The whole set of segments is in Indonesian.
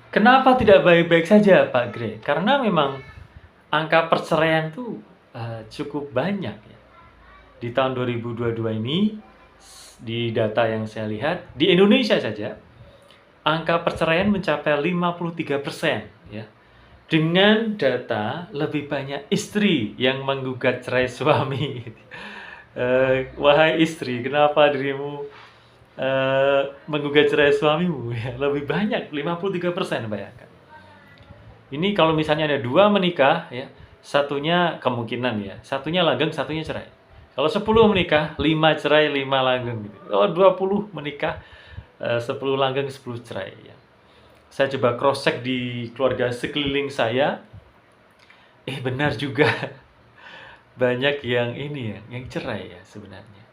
Kenapa tidak baik-baik saja, Pak Gray? Karena memang angka perceraian tuh cukup banyak ya. Di tahun 2022 ini, di data yang saya lihat, di Indonesia saja, angka perceraian mencapai 53% ya. Dengan data lebih banyak istri yang menggugat cerai suami. Wahai istri, kenapa dirimu menggugat cerai suamimu? Ya, lebih banyak, 53%, bayangkan. Ini kalau misalnya ada dua menikah, ya, satunya kemungkinan ya, satunya langgeng, satunya cerai. Kalau 10 menikah, 5 cerai, 5 langgeng gitu. Kalau 20 menikah, 10 langgeng, 10 cerai ya. Saya coba cross check di keluarga sekeliling saya, benar juga. Banyak yang ini ya, yang cerai ya sebenarnya.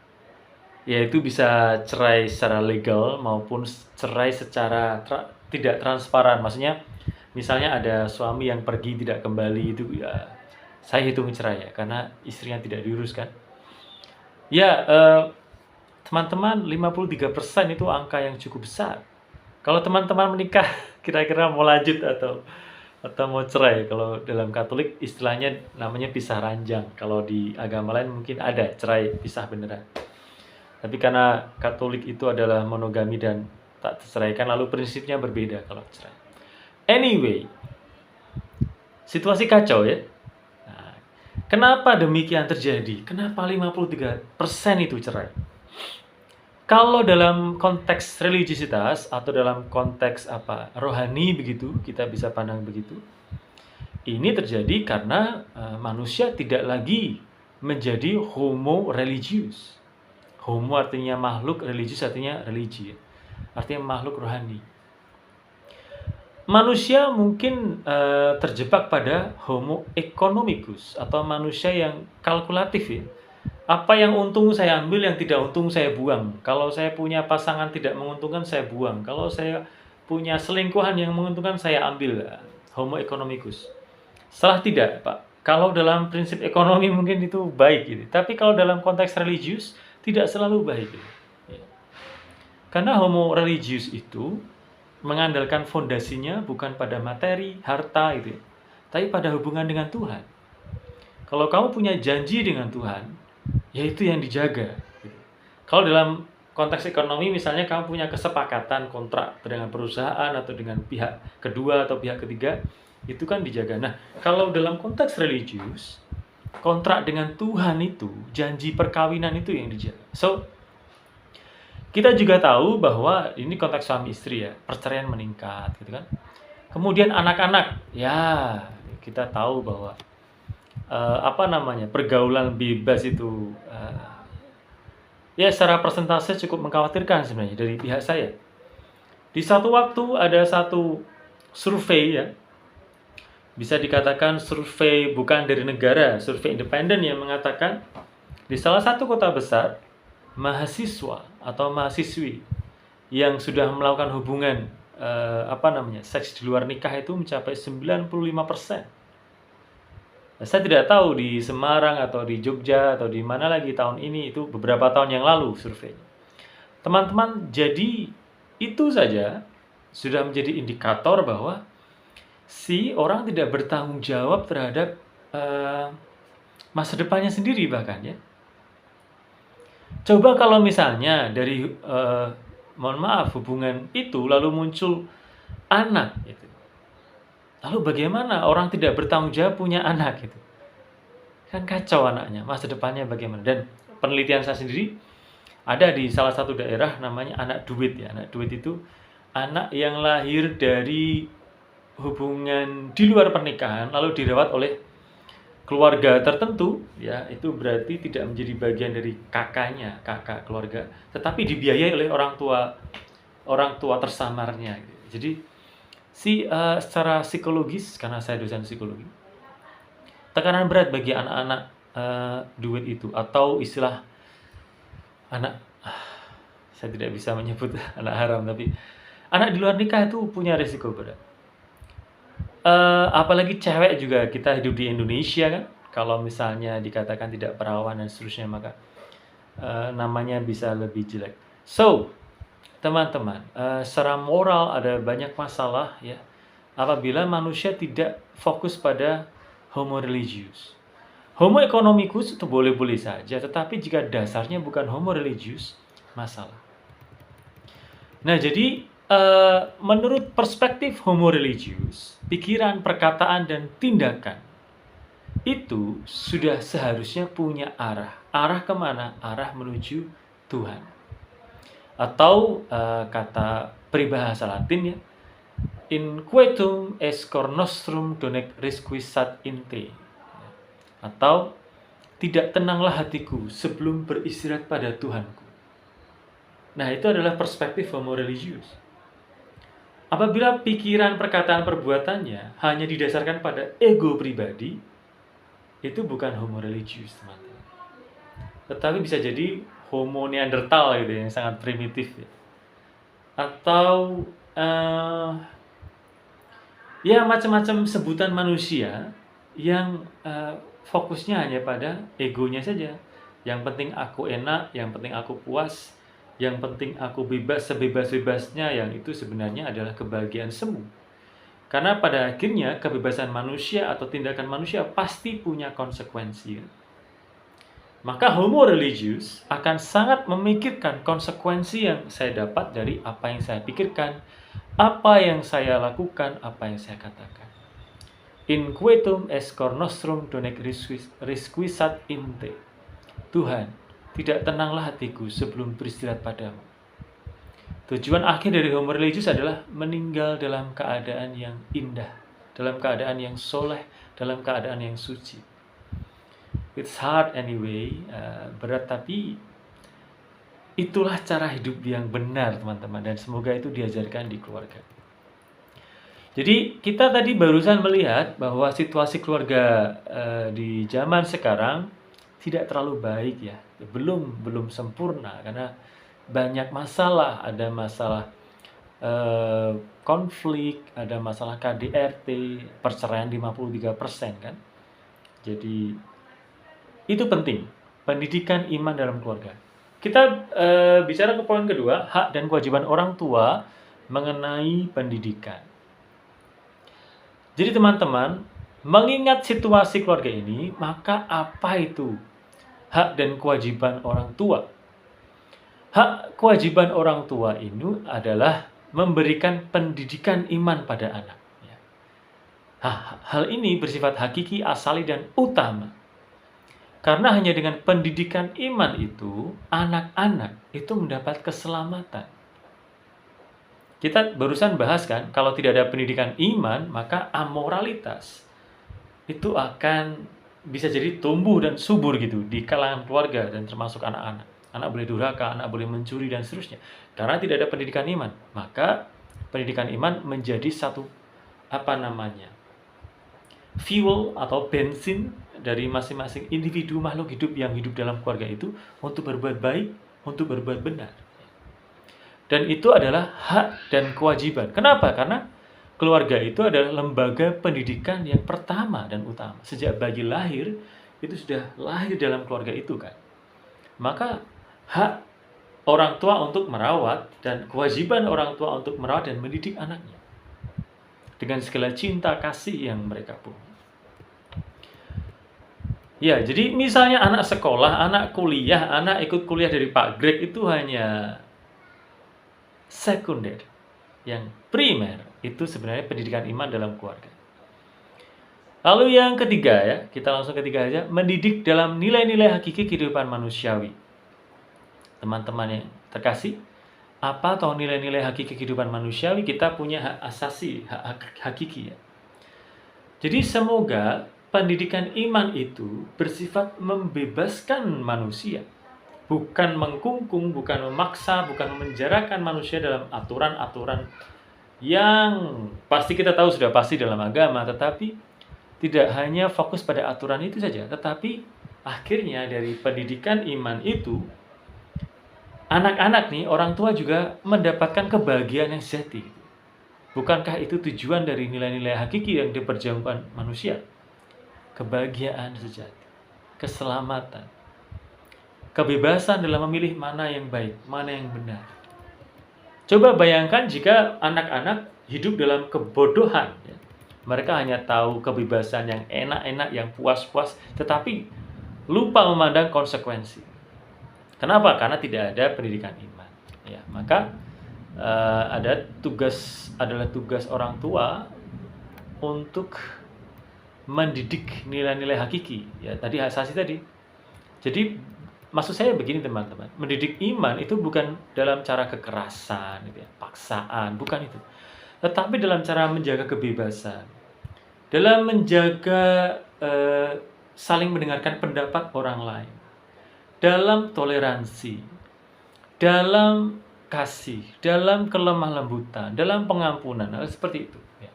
Ya itu bisa cerai secara legal maupun cerai secara tidak transparan. Maksudnya misalnya ada suami yang pergi tidak kembali, itu ya saya hitung cerai ya, karena istrinya tidak diuruskan. Ya, teman-teman, 53% itu angka yang cukup besar. Kalau teman-teman menikah, kira-kira mau lanjut atau mau cerai? Kalau dalam Katolik istilahnya namanya pisah ranjang. Kalau di agama lain mungkin ada cerai pisah beneran. Tapi karena Katolik itu adalah monogami dan tak terceraikan, lalu prinsipnya berbeda kalau cerai. Anyway, situasi kacau ya. Nah, kenapa demikian terjadi? Kenapa 53% itu cerai? Kalau dalam konteks religiusitas atau dalam konteks rohani begitu, kita bisa pandang begitu. Ini terjadi karena manusia tidak lagi menjadi homo religius. Homo artinya makhluk, religius artinya religi, artinya makhluk rohani. Manusia mungkin terjebak pada homo economicus atau manusia yang kalkulatif ya. Apa yang untung saya ambil, yang tidak untung saya buang. Kalau saya punya pasangan tidak menguntungkan, saya buang. Kalau saya punya selingkuhan yang menguntungkan, saya ambil. Homo economicus. Salah tidak, Pak? Kalau dalam prinsip ekonomi mungkin itu baik gitu. Tapi kalau dalam konteks religius tidak selalu baik gitu. Ya. Karena homo religius itu mengandalkan fondasinya bukan pada materi, harta gitu ya, tapi pada hubungan dengan Tuhan. Kalau kamu punya janji dengan Tuhan, ya itu yang dijaga. Gitu. Kalau dalam konteks ekonomi misalnya kamu punya kesepakatan kontrak dengan perusahaan atau dengan pihak kedua atau pihak ketiga, itu kan dijaga. Nah, kalau dalam konteks religius, kontrak dengan Tuhan itu, janji perkawinan itu yang dijaga. So, kita juga tahu bahwa ini konteks suami istri ya, perceraian meningkat gitu kan. Kemudian anak-anak, ya kita tahu bahwa pergaulan bebas itu ya secara persentase cukup mengkhawatirkan sebenarnya dari pihak saya. Di satu waktu ada satu survei ya, bisa dikatakan survei bukan dari negara, survei independen yang mengatakan di salah satu kota besar, mahasiswa atau mahasiswi yang sudah melakukan hubungan seks di luar nikah itu mencapai 95%. Saya tidak tahu di Semarang atau di Jogja atau di mana lagi tahun ini, itu beberapa tahun yang lalu surveinya. Teman-teman, jadi itu saja sudah menjadi indikator bahwa si orang tidak bertanggung jawab terhadap masa depannya sendiri bahkan ya. Coba kalau misalnya dari mohon maaf hubungan itu lalu muncul anak gitu. Lalu bagaimana orang tidak bertanggung jawab punya anak gitu? Kan kacau anaknya, masa depannya bagaimana? Dan penelitian saya sendiri ada di salah satu daerah namanya anak duit ya. Anak duit itu anak yang lahir dari hubungan di luar pernikahan lalu dirawat oleh keluarga tertentu ya, itu berarti tidak menjadi bagian dari kakak keluarga, tetapi dibiayai oleh orang tua tersamarnya gitu. Jadi secara psikologis, karena saya dosen psikologi, tekanan berat bagi anak-anak duit itu, atau istilah anak saya tidak bisa menyebut anak haram, tapi anak di luar nikah itu punya risiko berat. Apalagi cewek juga, kita hidup di Indonesia kan, kalau misalnya dikatakan tidak perawan dan seterusnya, maka namanya bisa lebih jelek. So, teman-teman, secara moral ada banyak masalah ya. apabila manusia tidak fokus pada homo religius. Homo economicus itu boleh-boleh saja, tetapi jika dasarnya bukan homo religius, masalah. Nah, jadi menurut perspektif homo religius, pikiran, perkataan, dan tindakan itu sudah seharusnya punya arah. Arah kemana? Arah menuju Tuhan. Atau kata peribahasa Latin ya, in quietum est cor nostrum donec requiescat in te. Atau tidak tenanglah hatiku sebelum beristirahat pada Tuhanku. Nah, itu adalah perspektif homo religius. Apabila pikiran, perkataan, perbuatannya hanya didasarkan pada ego pribadi, itu bukan homo religius, teman-teman. Tetapi bisa jadi homo neandertal gitu, yang sangat primitif ya. Atau ya macam-macam sebutan manusia yang fokusnya hanya pada egonya saja. Yang penting aku enak, yang penting aku puas, yang penting aku bebas sebebas-bebasnya, yang itu sebenarnya adalah kebahagiaan semu. Karena pada akhirnya kebebasan manusia atau tindakan manusia pasti punya konsekuensi. Maka homo religius akan sangat memikirkan konsekuensi yang saya dapat dari apa yang saya pikirkan, apa yang saya lakukan, apa yang saya katakan. In quietum est cor nostrum donec requiescat in te. Tuhan, tidak tenanglah hatiku sebelum beristirahat padamu. Tujuan akhir dari homo religius adalah meninggal dalam keadaan yang indah, dalam keadaan yang soleh, dalam keadaan yang suci. It's hard anyway, berat, tapi itulah cara hidup yang benar, teman-teman, dan semoga itu diajarkan di keluarga. Jadi kita tadi barusan melihat bahwa situasi keluarga di zaman sekarang tidak terlalu baik ya, belum sempurna karena banyak masalah, ada masalah konflik, ada masalah KDRT, perceraian 53% kan. Jadi itu penting, pendidikan iman dalam keluarga. Kita bicara ke poin kedua, hak dan kewajiban orang tua mengenai pendidikan. Jadi teman-teman, mengingat situasi keluarga ini, maka apa itu hak dan kewajiban orang tua? Hak kewajiban orang tua ini adalah memberikan pendidikan iman pada anak. Hal ini bersifat hakiki, asali, dan utama. Karena hanya dengan pendidikan iman itu, anak-anak itu mendapat keselamatan. Kita barusan bahas kan, kalau tidak ada pendidikan iman, maka amoralitas itu akan bisa jadi tumbuh dan subur gitu di kalangan keluarga dan termasuk anak-anak. Anak boleh durhaka, anak boleh mencuri dan seterusnya. Karena tidak ada pendidikan iman, maka pendidikan iman menjadi satu fuel atau bensin dari masing-masing individu makhluk hidup yang hidup dalam keluarga itu untuk berbuat baik, untuk berbuat benar. Dan itu adalah hak dan kewajiban. Kenapa? Karena keluarga itu adalah lembaga pendidikan yang pertama dan utama. Sejak bayi lahir, itu sudah lahir dalam keluarga itu kan. Maka hak orang tua untuk merawat dan kewajiban orang tua untuk merawat dan mendidik anaknya dengan segala cinta kasih yang mereka punya. Ya, jadi misalnya anak sekolah, anak kuliah, anak ikut kuliah dari Pak Greg itu hanya sekunder. Yang primer itu sebenarnya pendidikan iman dalam keluarga. Lalu yang ketiga ya, kita langsung ketiga aja, mendidik dalam nilai-nilai hakiki kehidupan manusiawi. Teman-teman yang terkasih, apa atau nilai-nilai hakiki kehidupan manusiawi? Kita punya hak asasi, hak hakiki ya. Jadi semoga pendidikan iman itu bersifat membebaskan manusia. Bukan mengkungkung, bukan memaksa, bukan memenjarakan manusia dalam aturan-aturan yang pasti kita tahu sudah pasti dalam agama, tetapi tidak hanya fokus pada aturan itu saja, tetapi akhirnya dari pendidikan iman itu, anak-anak nih, orang tua juga mendapatkan kebahagiaan yang sejati. Bukankah itu tujuan dari nilai-nilai hakiki yang diperjuangkan manusia? Kebahagiaan sejati, keselamatan, kebebasan dalam memilih mana yang baik, mana yang benar. Coba bayangkan jika anak-anak hidup dalam kebodohan, ya. Mereka hanya tahu kebebasan yang enak-enak, yang puas-puas, tetapi lupa memandang konsekuensi. Kenapa? Karena tidak ada pendidikan iman. Ya, maka adalah tugas orang tua untuk mendidik nilai-nilai hakiki. Ya, tadi asasi tadi. Jadi maksud saya begini teman-teman, mendidik iman itu bukan dalam cara kekerasan, gitu ya, paksaan, bukan itu. Tetapi dalam cara menjaga kebebasan, dalam menjaga saling mendengarkan pendapat orang lain, dalam toleransi, dalam kasih, dalam kelemah lembutan, dalam pengampunan, hal seperti itu. Ya.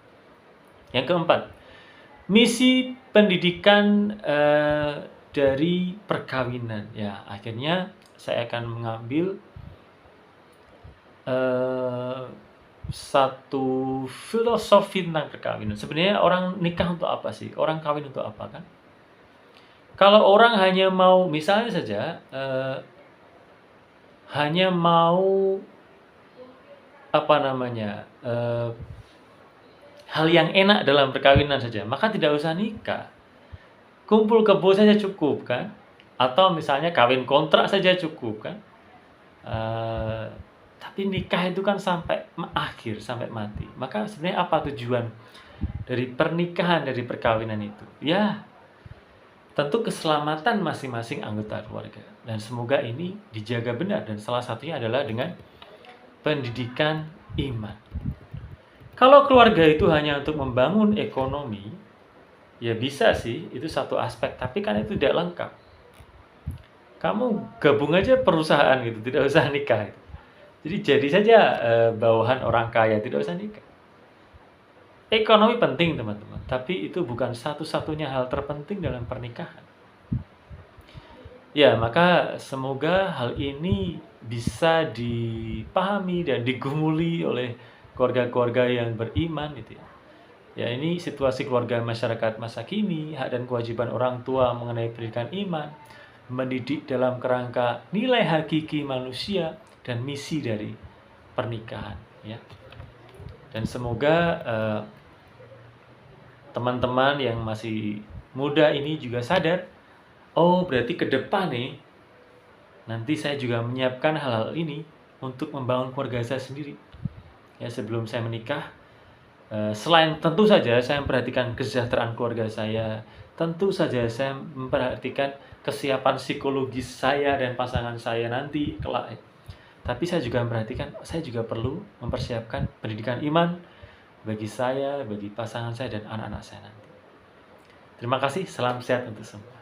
Yang keempat, misi pendidikan dari perkawinan. Ya, akhirnya saya akan mengambil satu filosofi tentang perkawinan. Sebenarnya orang nikah untuk apa sih? Orang kawin untuk apa kan? Kalau orang hanya mau, misalnya saja, hanya mau hal yang enak dalam perkawinan saja, maka tidak usah nikah. Kumpul kebo saja cukup kan? Atau misalnya kawin kontrak saja cukup kan? Tapi nikah itu kan sampai akhir, sampai mati. Maka sebenarnya apa tujuan dari pernikahan, dari perkawinan itu? Ya, tentu keselamatan masing-masing anggota keluarga. Dan semoga ini dijaga benar, dan salah satunya adalah dengan pendidikan iman. Kalau keluarga itu hanya untuk membangun ekonomi, ya bisa sih, itu satu aspek, tapi kan itu tidak lengkap. Kamu gabung aja perusahaan gitu, tidak usah nikah. Jadi saja bawahan orang kaya, tidak usah nikah. Ekonomi penting teman-teman, tapi itu bukan satu-satunya hal terpenting dalam pernikahan. Ya, maka semoga hal ini bisa dipahami dan digumuli oleh keluarga-keluarga yang beriman gitu ya. Ya, ini situasi keluarga masyarakat masa kini, hak dan kewajiban orang tua mengenai pendidikan iman, mendidik dalam kerangka nilai hakiki manusia dan misi dari pernikahan ya. Dan semoga teman-teman yang masih muda ini juga sadar, oh berarti ke depan nih nanti saya juga menyiapkan hal-hal ini untuk membangun keluarga saya sendiri. Ya, sebelum saya menikah, selain tentu saja saya memperhatikan kesejahteraan keluarga saya, tentu saja saya memperhatikan kesiapan psikologis saya dan pasangan saya nanti kelak. Tapi saya juga memperhatikan, saya juga perlu mempersiapkan pendidikan iman bagi saya, bagi pasangan saya dan anak-anak saya nanti. Terima kasih, salam sehat untuk semua.